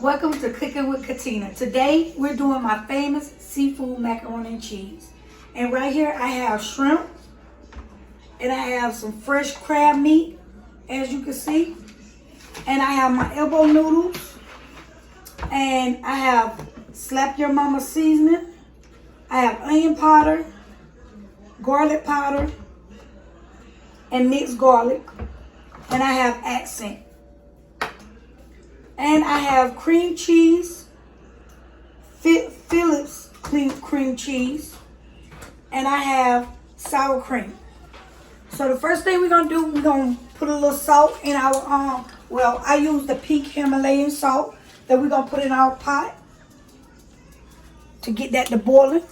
Welcome to Cooking with Katina. Today we're doing my famous seafood macaroni and cheese. And right here I have shrimp and I have some fresh crab meat, as you can see. And I have my elbow noodles and I have Slap Your Mama seasoning. I have onion powder, garlic powder, and mixed garlic. And I have accent. And I have cream cheese, Phillips cream cheese, and I have sour cream. So the first thing we're gonna do, we're gonna put a little salt in our, well, I use the pink Himalayan salt that we're gonna put in our pot to get that to boiling.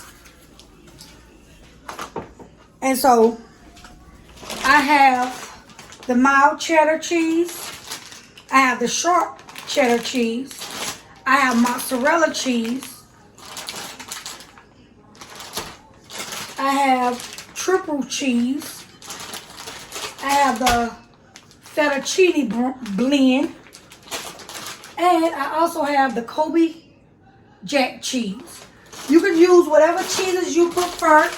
And so I have the mild cheddar cheese, I have the sharp cheddar cheese, I have mozzarella cheese, I have triple cheese, I have the fettuccine blend, and I also have the Kobe Jack cheese. You can use whatever cheeses you prefer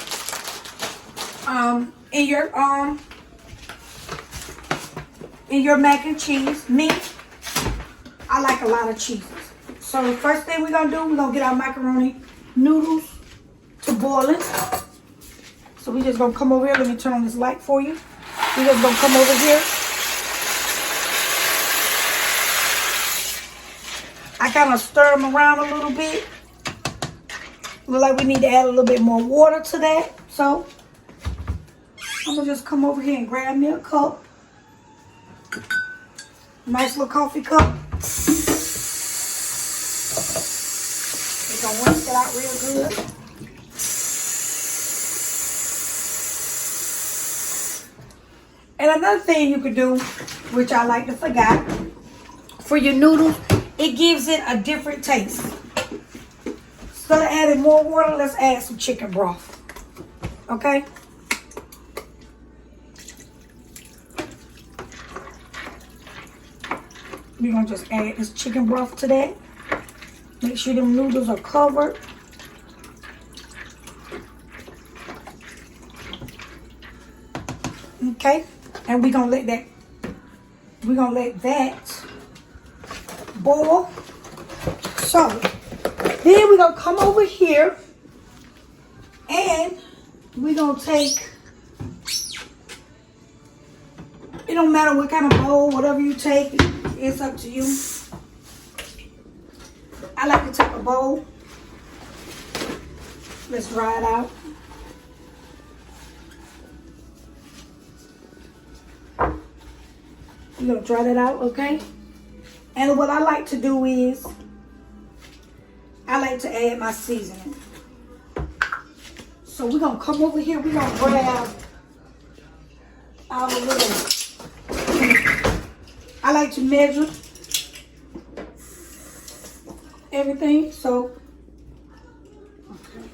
in your mac and cheese. Me, I like a lot of cheeses. So the first thing we're gonna do, we're gonna get our macaroni noodles to boiling. So we're just gonna come over here. Let me turn on this light for you. We're just gonna come over here. I kind of stir them around a little bit. Look like we need to add a little bit more water to that. So I'm gonna just come over here and grab me a cup. Nice little coffee cup. We're gonna rinse it out real good. And another thing you could do, which I like to forget, for your noodles, it gives it a different taste. Instead of adding more water, let's add some chicken broth. Okay? We're going to just add this chicken broth to that. Make sure them noodles are covered. Okay? And we're going to let that boil. So, then we're going to come over here and we're going to take, it don't matter what kind of bowl, whatever you take, it's up to you. I like to take a bowl. Let's dry it out. We're going to dry that out, okay? And what I like to do is, I like to add my seasoning. So we're going to come over here. We're going to grab our little, I like to measure everything. So, okay.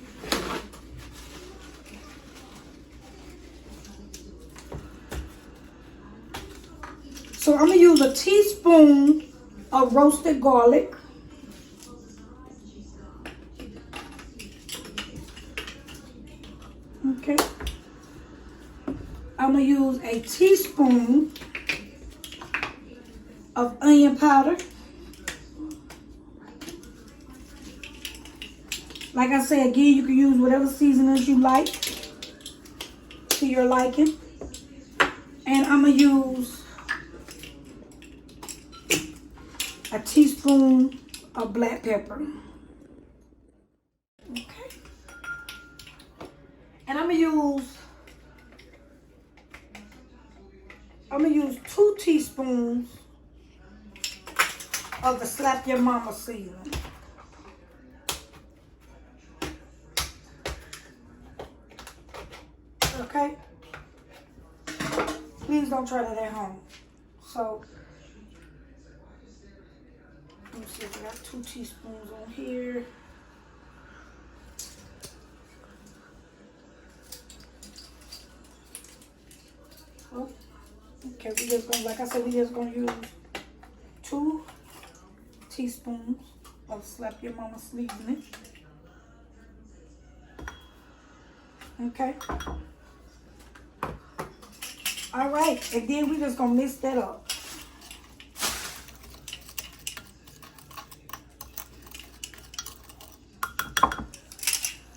So I'm going to use a teaspoon of roasted garlic. Okay. I'm going to use a teaspoon of onion powder. Like I said, again, you can use whatever seasonings you like to your liking. And I'm going to use a teaspoon of black pepper. Okay. And I'm gonna use 2 teaspoons of the Slap Your Mama seasoning. Okay? Please don't try that at home. So, let me see if I got 2 teaspoons on here. Oh, okay, we just gonna, like I said, we just gonna use 2 teaspoons of Slap Your Mama seasoning. Okay. All right, and then we just gonna mix that up.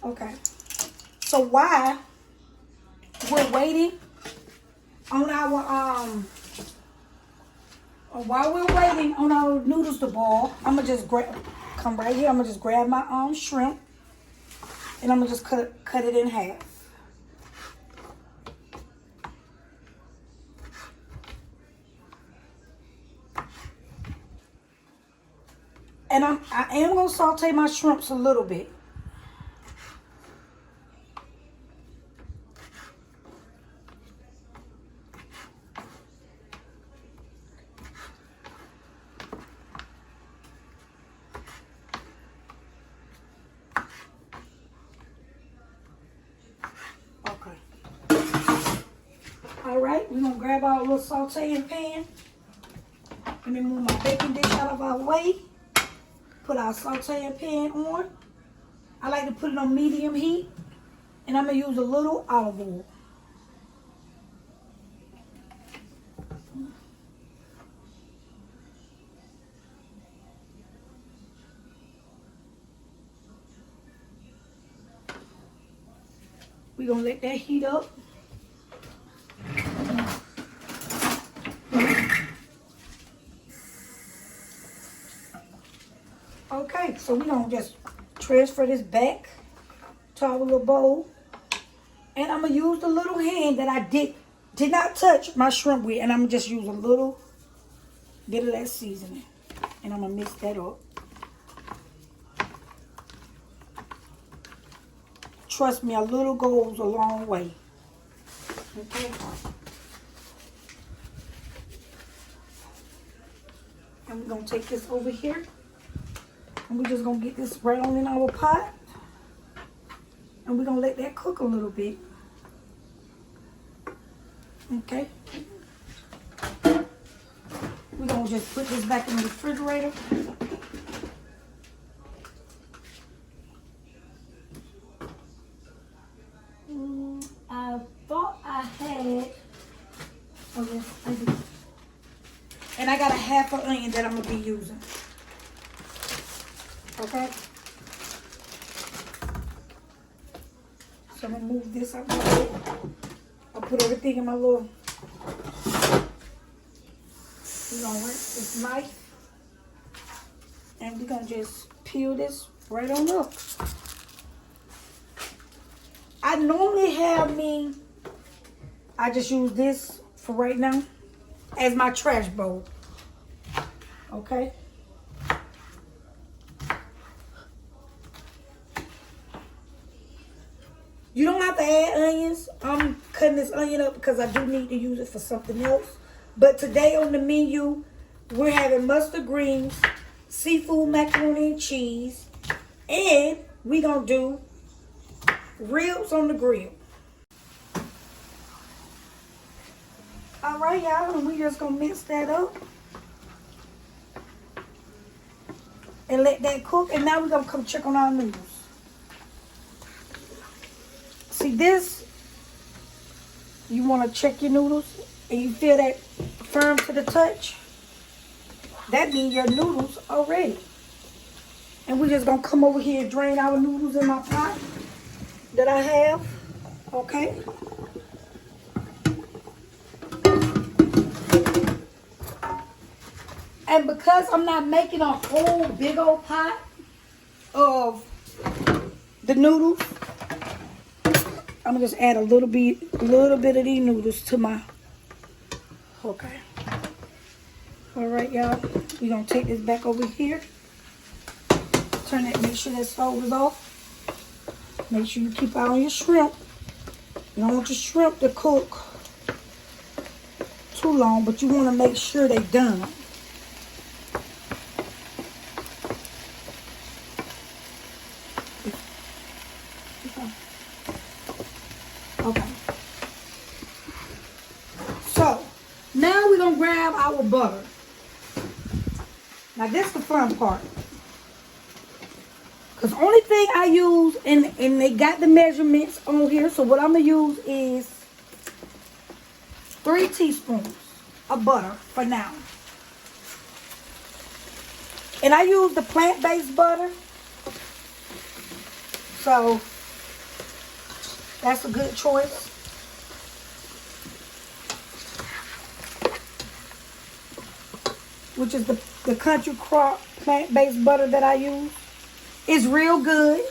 Okay. So while we're waiting on our noodles to boil, I'm gonna just come right here. I'm gonna just grab my shrimp, and I'm gonna just cut it in half. And I am gonna saute my shrimps a little bit. All right, we're gonna grab our little sauteing pan. Let me move my baking dish out of our way. Put our sauteing pan on. I like to put it on medium heat, and I'm gonna use a little olive oil. We're gonna let that heat up. Okay, so we're gonna just transfer this back to our little bowl. And I'm gonna use the little hand that I did not touch my shrimp with, and I'm gonna just use a little bit of that seasoning. And I'm gonna mix that up. Trust me, a little goes a long way. Okay. And we're gonna take this over here. And we're just gonna get this right on in our pot. And we're gonna let that cook a little bit. Okay. We're gonna just put this back in the refrigerator. I thought I had, oh yes, I do. And I got a half an onion that I'm gonna be using. Okay. So I'm gonna move this out of the way. I'll put everything in my little, we're gonna rinse this knife. And we're gonna just peel this right on up. I normally I just use this for right now as my trash bowl. Okay. You don't have to add onions. I'm cutting this onion up because I do need to use it for something else. But today on the menu, we're having mustard greens, seafood macaroni and cheese, and we're going to do ribs on the grill. All right, y'all, and we just going to mix that up and let that cook. And now we're going to come check on our noodles. See this, you want to check your noodles and you feel that firm to the touch. That means your noodles are ready. And we're just going to come over here and drain our noodles in my pot that I have. Okay. And because I'm not making a whole big old pot of the noodles, I'm gonna just add a little bit of these noodles to my, okay. All right, y'all, we're gonna take this back over here. Turn that, make sure that stove is off. Make sure you keep out on your shrimp. You don't want your shrimp to cook too long, but you wanna make sure they're done. Okay. So, now we're going to grab our butter. Now this is the fun part. Because only thing I use, and they got the measurements on here, so what I'm going to use is 3 teaspoons of butter for now. And I use the plant-based butter. So that's a good choice. Which is the country crock plant-based butter that I use. It's real good.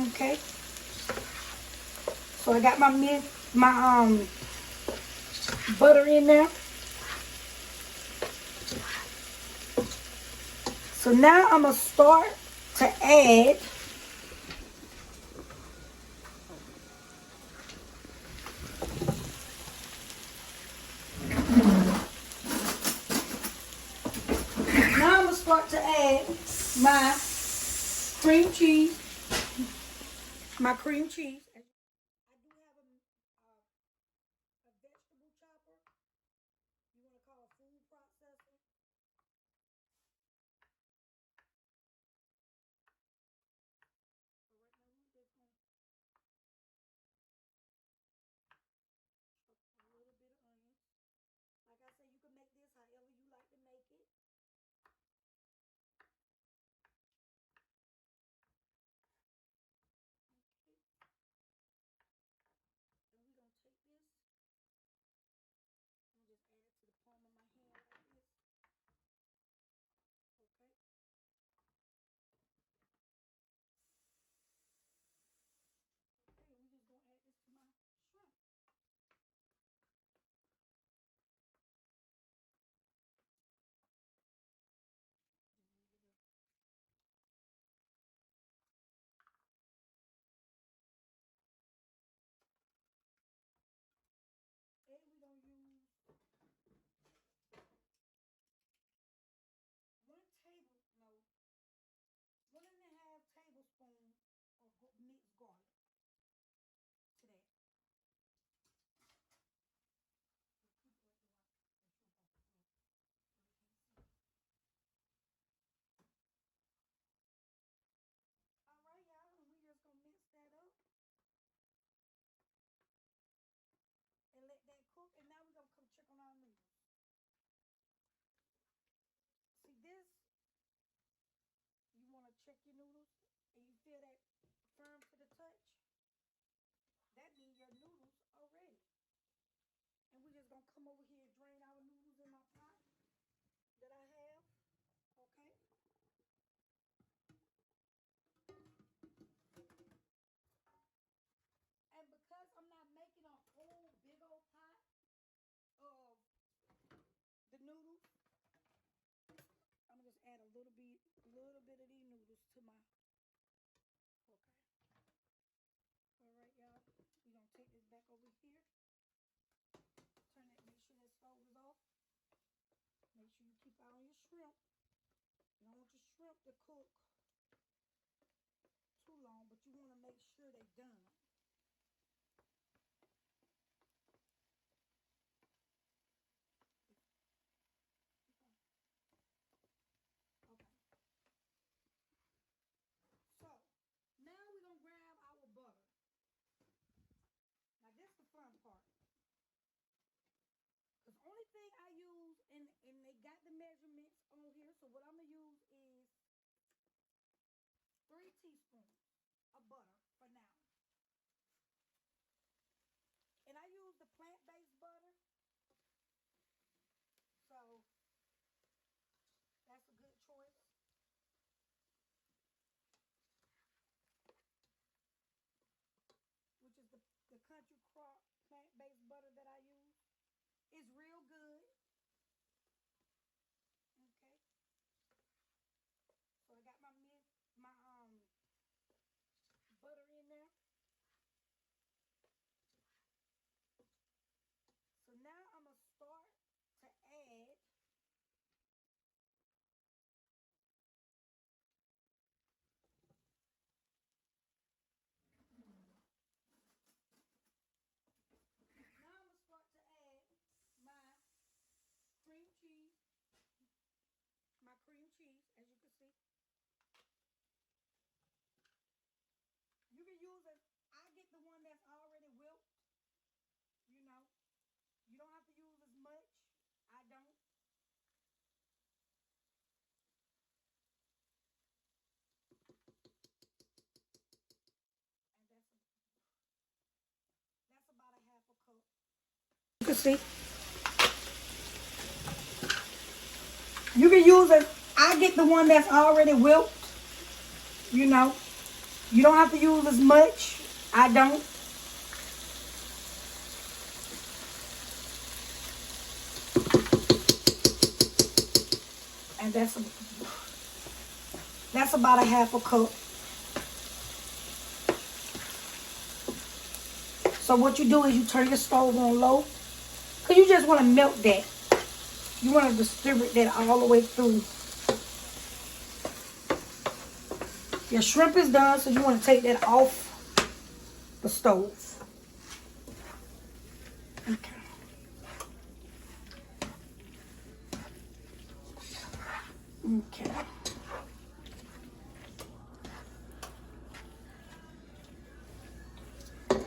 Okay. So I got my butter in there. So now I'm gonna start to add my cream cheese. My cream cheese. I do have a vegetable chopper. You want to call a food processor. So right now we're just going to chop a little bit of onions. Like I said, you can make this however you like to make it. And we're going to take this and just add it to the palm of my hand like this. Okay. Okay, and we're just going to add this to my shrimp. And we're going to use 1.5 tablespoons of mixed garlic to that. All right, y'all, and we're just gonna mix that up and let that cook. And now we're gonna come check on our noodles. See this? You want to check your noodles, and you feel that firm to the touch. That means your noodles are ready. And we're just gonna come over here and drain our noodles in my pot that I have. Okay. And because I'm not making a whole big old pot of the noodles, I'm gonna just add a little bit of these noodles to my. Okay. All right, y'all. We're gonna take this back over here. Turn that. Make sure that stove is off. Make sure you keep out on your shrimp. You don't want your shrimp to cook too long, but you want to make sure they're done. Okay. So now we're gonna grab our butter. Now this is the fun part. Because only thing I use, and they got the measurements on here, so what I'm gonna use is 3 teaspoons of butter for now. And I use the plant-based butter. So that's a good choice. Which is the country crock plant-based butter that I use. It's real good. Okay. So I got my butter in there. So now I'm gonna start to add my cream cheese, as you can see. You can use it. I get the one that's already whipped. You know, you don't have to use as much. I don't. And that's about a half a cup. You can see. You can use it. I get the one that's already whipped. You know, you don't have to use as much. I don't. And that's about a half a cup. So what you do is you turn your stove on low, because you just want to melt that. You want to distribute that all the way through. Your shrimp is done, so you want to take that off the stove. Okay. Okay.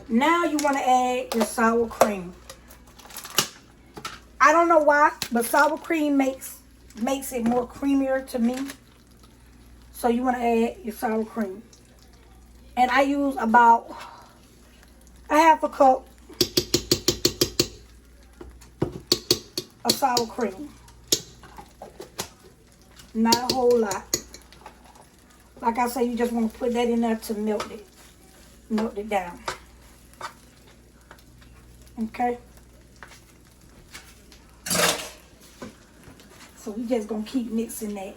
Now you want to add your sour cream. I don't know why, but sour cream makes it more creamier to me. So you want to add your sour cream. And I use about a half a cup of sour cream. Not a whole lot. Like I say, you just want to put that in there to melt it down. Okay? So we just gonna keep mixing that.